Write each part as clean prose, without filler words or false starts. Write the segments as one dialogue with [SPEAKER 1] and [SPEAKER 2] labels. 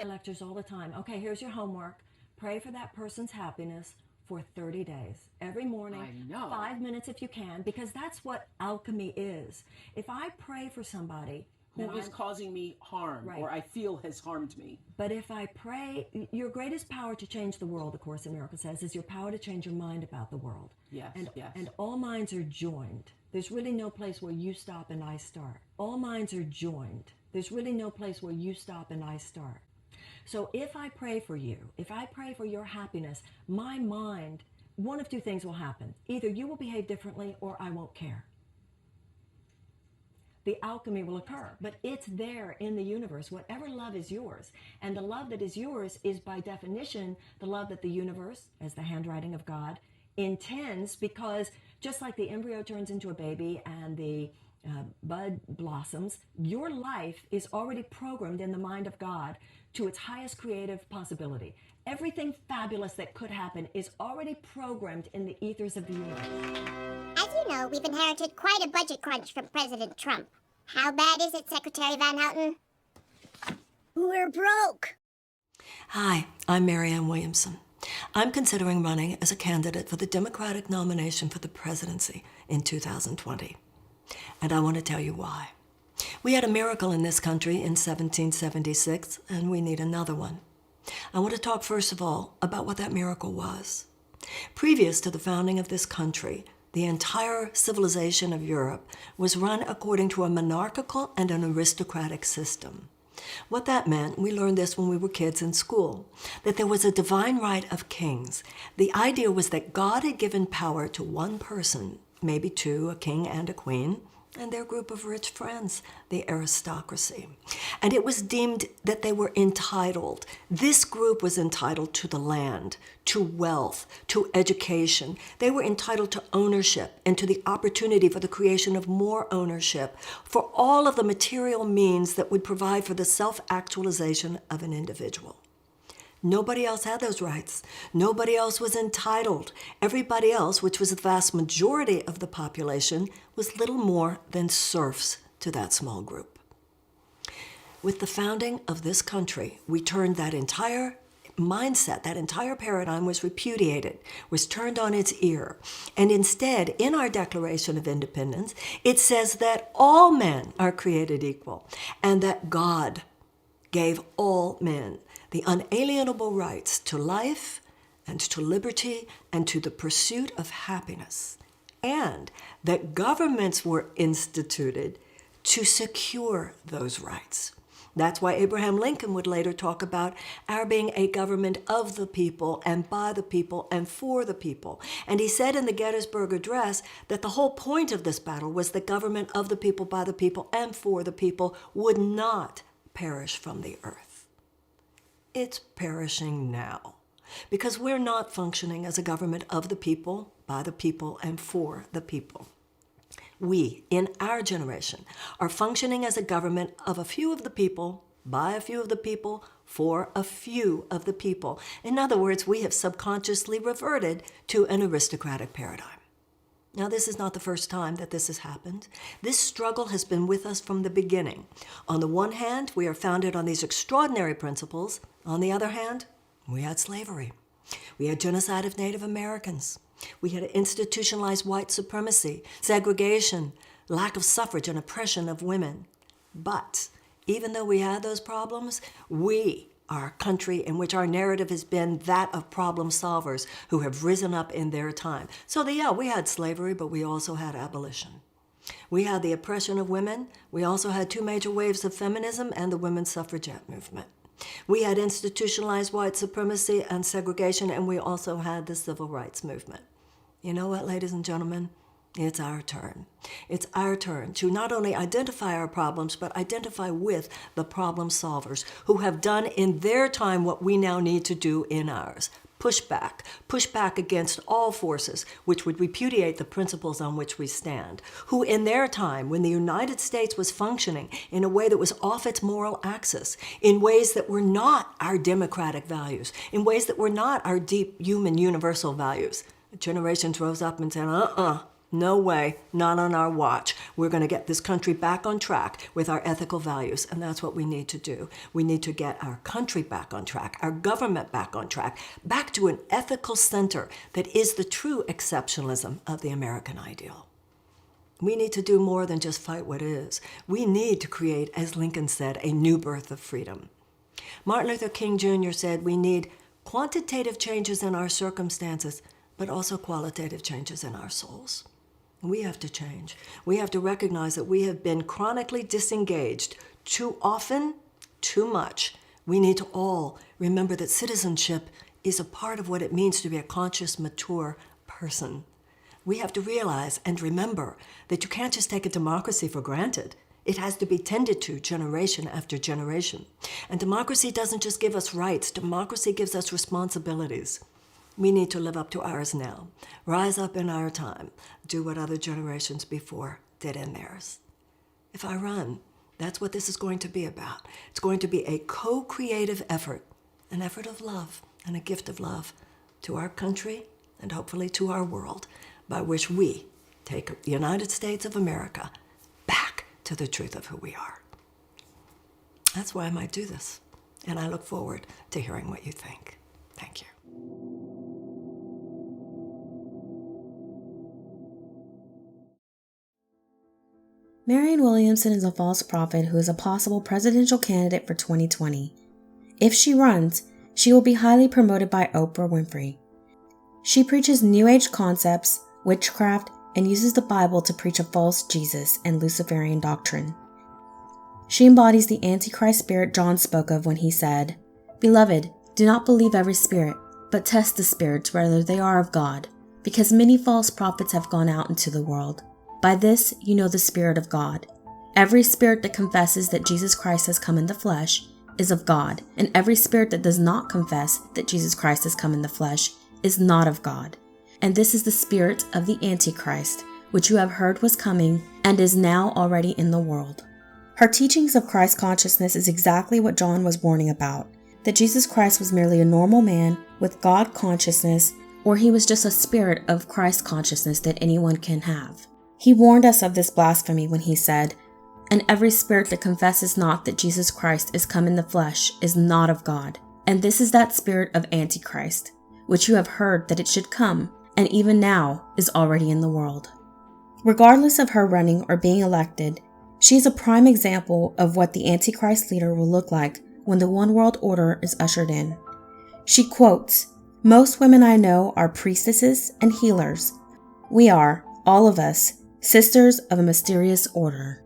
[SPEAKER 1] get lectures all the time. Okay, here's your homework. Pray for that person's happiness for 30 days. Every morning,
[SPEAKER 2] I know.
[SPEAKER 1] 5 minutes if you can, because that's what alchemy is. If I pray for somebody
[SPEAKER 2] who is causing me harm,
[SPEAKER 1] right,
[SPEAKER 2] or I feel has harmed me.
[SPEAKER 1] But if I pray, your greatest power to change the world, the Course in Miracles says, is your power to change your mind about the world.
[SPEAKER 2] Yes, yes.
[SPEAKER 1] And all minds are joined. There's really no place where you stop and I start. All minds are joined. There's really no place where you stop and I start. So if I pray for you, if I pray for your happiness, my mind, one of two things will happen. Either you will behave differently or I won't care. The alchemy will occur, but it's there in the universe. Whatever love is yours, and the love that is yours is by definition the love that the universe, as the handwriting of God, intends, because just like the embryo turns into a baby and the bud blossoms, your life is already programmed in the mind of God to its highest creative possibility. Everything fabulous that could happen is already programmed in the ethers of the universe.
[SPEAKER 3] As you know, we've inherited quite a budget crunch from President Trump. How bad is it, Secretary Van Houten? We're broke.
[SPEAKER 4] Hi, I'm Marianne Williamson. I'm considering running as a candidate for the Democratic nomination for the presidency in 2020. And I want to tell you why. We had a miracle in this country in 1776, and we need another one. I want to talk first of all about what that miracle was. Previous to the founding of this country, the entire civilization of Europe was run according to a monarchical and an aristocratic system. What that meant, we learned this when we were kids in school, that there was a divine right of kings. The idea was that God had given power to one person, maybe two, a king and a queen, and their group of rich friends, the aristocracy. And it was deemed that they were entitled. This group was entitled to the land, to wealth, to education. They were entitled to ownership and to the opportunity for the creation of more ownership, for all of the material means that would provide for the self-actualization of an individual. Nobody else had those rights. Nobody else was entitled. Everybody else, which was the vast majority of the population, was little more than serfs to that small group. With the founding of this country, we turned that entire mindset, that entire paradigm was repudiated, was turned on its ear. And instead, in our Declaration of Independence, it says that all men are created equal and that God gave all men the unalienable rights to life and to liberty and to the pursuit of happiness, and that governments were instituted to secure those rights. That's why Abraham Lincoln would later talk about our being a government of the people and by the people and for the people. And he said in the Gettysburg Address that the whole point of this battle was the government of the people, by the people, and for the people would not perish from the earth. It's perishing now because we're not functioning as a government of the people, by the people, and for the people. We, in our generation, are functioning as a government of a few of the people, by a few of the people, for a few of the people. In other words, we have subconsciously reverted to an aristocratic paradigm. Now, this is not the first time that this has happened. This struggle has been with us from the beginning. On the one hand, we are founded on these extraordinary principles. On the other hand, we had slavery. We had genocide of Native Americans. We had institutionalized white supremacy, segregation, lack of suffrage, and oppression of women. But even though we had those problems, we are a country in which our narrative has been that of problem solvers who have risen up in their time. So we had slavery, but we also had abolition. We had the oppression of women. We also had two major waves of feminism and the women's suffragette movement. We had institutionalized white supremacy and segregation, and we also had the civil rights movement. You know what, ladies and gentlemen? It's our turn. It's our turn to not only identify our problems, but identify with the problem solvers who have done in their time what we now need to do in ours. Push back against all forces which would repudiate the principles on which we stand, who in their time, when the United States was functioning in a way that was off its moral axis, in ways that were not our democratic values, in ways that were not our deep human universal values, generations rose up and said, No way, not on our watch. We're going to get this country back on track with our ethical values, and that's what we need to do. We need to get our country back on track, our government back on track, back to an ethical center that is the true exceptionalism of the American ideal. We need to do more than just fight what is. We need to create, as Lincoln said, a new birth of freedom. Martin Luther King Jr. said we need quantitative changes in our circumstances, but also qualitative changes in our souls. We have to change. We have to recognize that we have been chronically disengaged too often, too much. We need to all remember that citizenship is a part of what it means to be a conscious, mature person. We have to realize and remember that you can't just take a democracy for granted. It has to be tended to generation after generation. And democracy doesn't just give us rights. Democracy gives us responsibilities. We need to live up to ours now. Rise up in our time. Do what other generations before did in theirs. If I run, that's what this is going to be about. It's going to be a co-creative effort, an effort of love and a gift of love to our country and hopefully to our world, by which we take the United States of America back to the truth of who we are. That's why I might do this, and I look forward to hearing what you think. Thank you.
[SPEAKER 5] Marianne Williamson is a false prophet who is a possible presidential candidate for 2020. If she runs, she will be highly promoted by Oprah Winfrey. She preaches New Age concepts, witchcraft, and uses the Bible to preach a false Jesus and Luciferian doctrine. She embodies the Antichrist spirit John spoke of when he said, "Beloved, do not believe every spirit, but test the spirits whether they are of God, because many false prophets have gone out into the world. By this you know the Spirit of God. Every spirit that confesses that Jesus Christ has come in the flesh is of God, and every spirit that does not confess that Jesus Christ has come in the flesh is not of God. And this is the spirit of the Antichrist, which you have heard was coming and is now already in the world." Her teachings of Christ consciousness is exactly what John was warning about, that Jesus Christ was merely a normal man with God consciousness, or he was just a spirit of Christ consciousness that anyone can have. He warned us of this blasphemy when he said, "And every spirit that confesses not that Jesus Christ is come in the flesh is not of God. And this is that spirit of Antichrist, which you have heard that it should come, and even now is already in the world." Regardless of her running or being elected, she is a prime example of what the Antichrist leader will look like when the one world order is ushered in. She quotes, "Most women I know are priestesses and healers. We are, all of us, sisters of a mysterious order."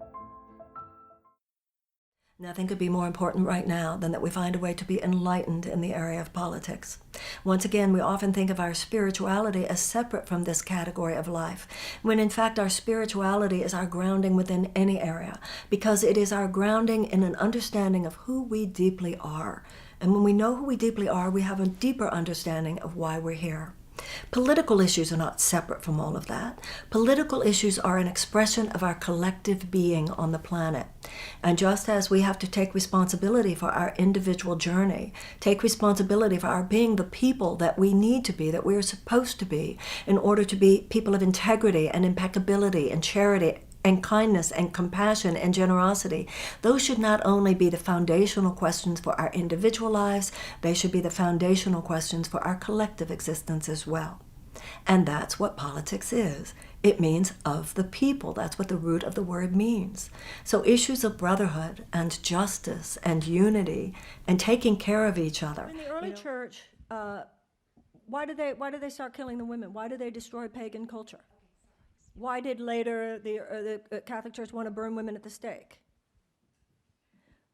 [SPEAKER 4] Nothing could be more important right now than that we find a way to be enlightened in the area of politics. Once again, we often think of our spirituality as separate from this category of life, when in fact our spirituality is our grounding within any area, because it is our grounding in an understanding of who we deeply are. And when we know who we deeply are, we have a deeper understanding of why we're here. Political issues are not separate from all of that. Political issues are an expression of our collective being on the planet. And just as we have to take responsibility for our individual journey, take responsibility for our being the people that we need to be, that we are supposed to be, in order to be people of integrity and impeccability and charity and kindness and compassion and generosity, those should not only be the foundational questions for our individual lives, they should be the foundational questions for our collective existence as well. And that's what politics is. It means of the people. That's what the root of the word means. So issues of brotherhood and justice and unity and taking care of each other. In the early church, why did they start killing the women? Why did they destroy pagan culture? Why did later the Catholic Church want to burn women at the stake?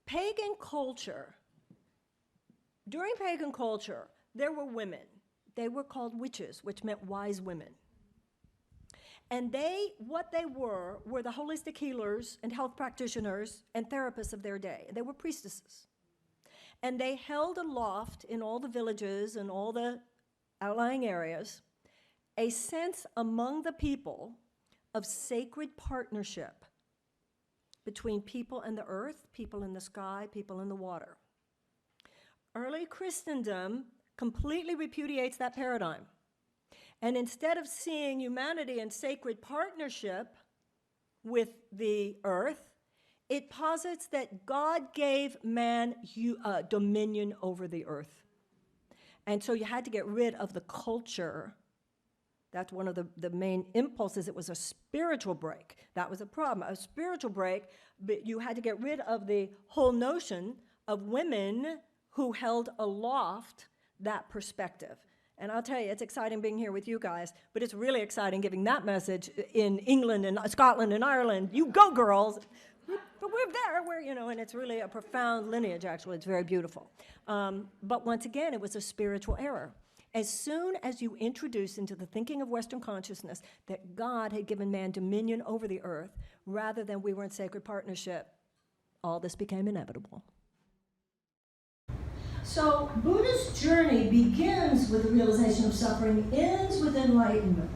[SPEAKER 4] Pagan culture, during pagan culture, there were women. They were called witches, which meant wise women. And what they were the holistic healers and health practitioners and therapists of their day. They were priestesses. And they held aloft in all the villages and all the outlying areas a sense among the people of sacred partnership between people and the earth, people in the sky, people in the water. Early Christendom completely repudiates that paradigm And instead of seeing humanity in sacred partnership with the earth, it posits that God gave man dominion over the earth. And so you had to get rid of the culture. That's one of the main impulses. It was a spiritual break. That was a problem, a spiritual break. But you had to get rid of the whole notion of women who held aloft that perspective. And I'll tell you, it's exciting being here with you guys, but it's really exciting giving that message in England and Scotland and Ireland. You go, girls! But we're there, and it's really a profound lineage, actually. It's very beautiful. But once again, it was a spiritual error. As soon as you introduce into the thinking of Western consciousness that God had given man dominion over the earth, rather than we were in sacred partnership, all this became inevitable. So Buddha's journey begins with the realization of suffering, ends with enlightenment.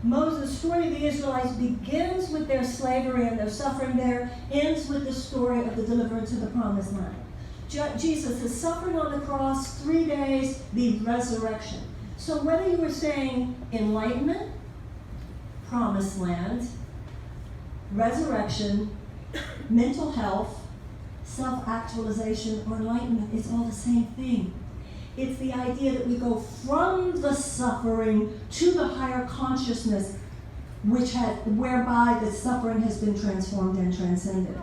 [SPEAKER 4] Moses' story of the Israelites begins with their slavery and their suffering there, ends with the story of the deliverance of the promised land. Jesus is suffering on the cross, 3 days, the resurrection. So whether you were saying enlightenment, promised land, resurrection, mental health, self-actualization, or enlightenment, it's all the same thing. It's the idea that we go from the suffering to the higher consciousness, whereby the suffering has been transformed and transcended.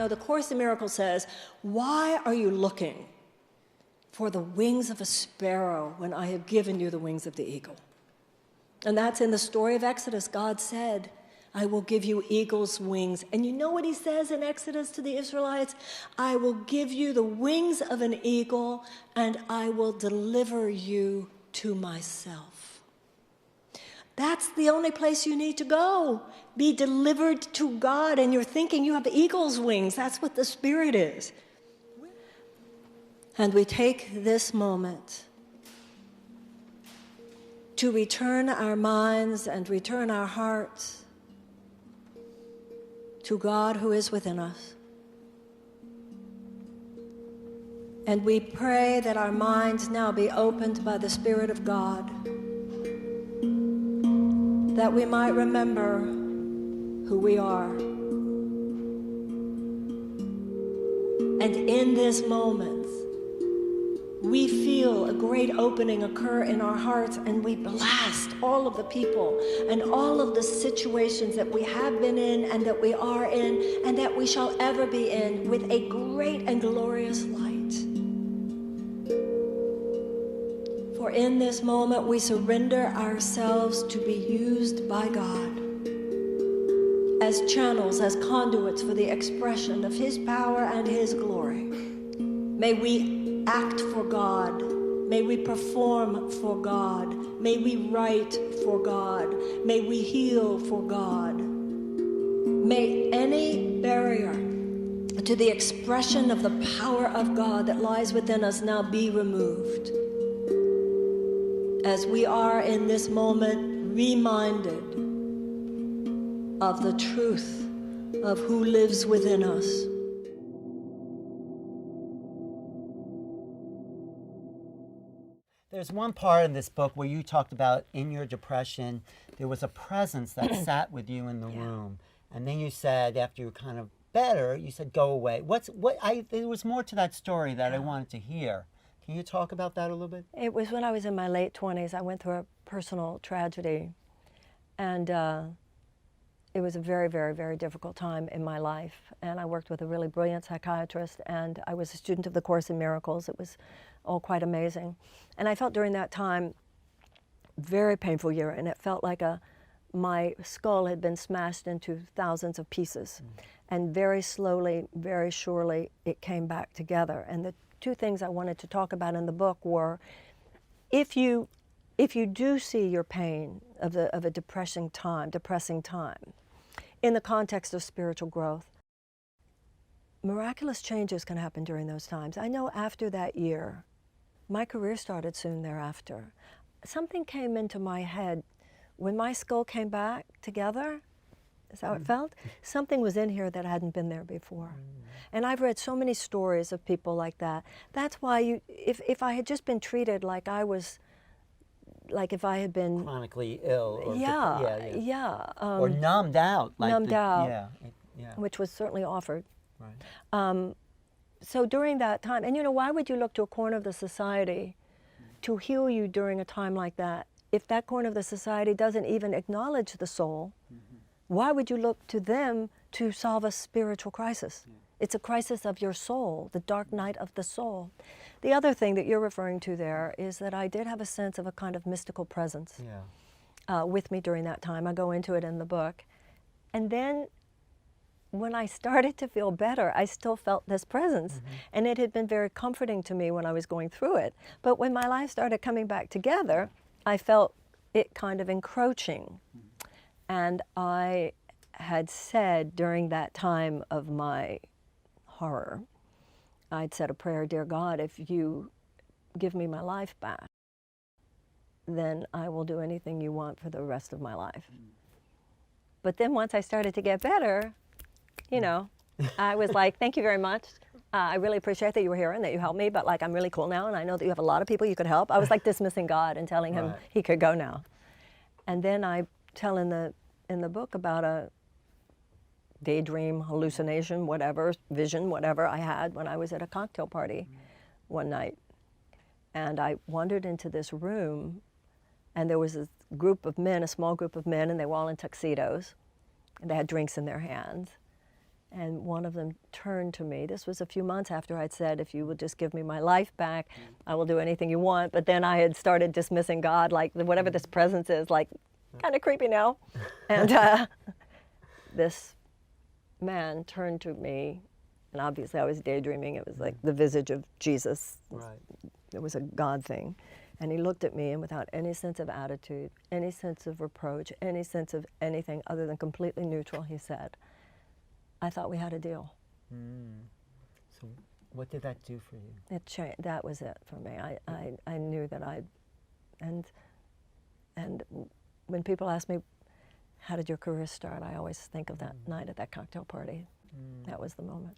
[SPEAKER 4] The Course in Miracles says, why are you looking for the wings of a sparrow when I have given you the wings of the eagle? And that's in the story of Exodus. God said, I will give you eagle's wings. And you know what he says in Exodus to the Israelites? I will give you the wings of an eagle, and I will deliver you to myself. That's the only place you need to go. Be delivered to God, and you're thinking you have eagle's wings. That's what the Spirit is. And we take this moment to return our minds and return our hearts to God who is within us. And we pray that our minds now be opened by the Spirit of God, that we might remember who we are. And in this moment, we feel a great opening occur in our hearts, and we blast all of the people and all of the situations that we have been in and that we are in and that we shall ever be in with a great and glorious light. For in this moment we surrender ourselves to be used by God as channels, as conduits for the expression of His power and His glory. May we act for God. May we perform for God. May we write for God. May we heal for God. May any barrier to the expression of the power of God that lies within us now be removed, as we are in this moment reminded of the truth of who lives within us.
[SPEAKER 6] There's one part in this book where you talked about in your depression, there was a presence that sat with you in the room. And then you said, after you were kind of better, you said, go away. There was more to that story that I wanted to hear. Can you talk about that a little bit?
[SPEAKER 4] It was when I was in my late 20s. I went through a personal tragedy. And it was a very, very, very difficult time in my life. And I worked with a really brilliant psychiatrist, and I was a student of the Course in Miracles. It was all quite amazing. And I felt during that time, very painful year, and it felt like my skull had been smashed into thousands of pieces. And very slowly, very surely, it came back together. And the two things I wanted to talk about in the book were, if you do see your pain of a depressing time, in the context of spiritual growth, miraculous changes can happen during those times. I know after that year, my career started soon thereafter. Something came into my head. When my skull came back together, is that how it felt? Something was in here that hadn't been there before. And I've read so many stories of people like that. That's why if I had just been treated like I was
[SPEAKER 1] like if I had been,
[SPEAKER 6] chronically ill. Or
[SPEAKER 1] yeah,
[SPEAKER 6] or numbed out. Like
[SPEAKER 1] numbed out,
[SPEAKER 6] Yeah.
[SPEAKER 1] which was certainly offered.
[SPEAKER 6] Right.
[SPEAKER 1] So during that time, and why would you look to a corner of the society to heal you during a time like that? If that corner of the society doesn't even acknowledge the soul, why would you look to them to solve a spiritual crisis? It's a crisis of your soul, the dark night of the soul. The other thing that you're referring to there is that I did have a sense of a kind of mystical presence with me during that time. I go into it in the book. And then when I started to feel better, I still felt this presence. And it had been very comforting to me when I was going through it. But when my life started coming back together, I felt it kind of encroaching. And I had said during that time of my horror, I'd said a prayer, "Dear God, if you give me my life back, then I will do anything you want for the rest of my life." But then once I started to get better, I was like, "Thank you very much. I really appreciate that you were here and that you helped me, but like I'm really cool now and I know that you have a lot of people you could help." I was like dismissing God and telling him he could go now. And then I tell in the book about a daydream, hallucination, whatever, vision, whatever I had when I was at a cocktail party one night. And I wandered into this room and there was a group of men, a small group of men, and they were all in tuxedos. And they had drinks in their hands. And one of them turned to me. This was a few months after I'd said, "If you would just give me my life back, I will do anything you want." But then I had started dismissing God, like whatever this presence is, like kind of creepy now. And this man turned to me, and obviously I was daydreaming. It was like the visage of Jesus.
[SPEAKER 6] Right.
[SPEAKER 1] It was a God thing. And he looked at me, and without any sense of attitude, any sense of reproach, any sense of anything other than completely neutral, he said, "I thought we had a deal."
[SPEAKER 6] So what did that do for you?
[SPEAKER 1] It changed. That was it for me. I knew that and when people ask me, "How did your career start?" I always think of that night at that cocktail party. That was the moment.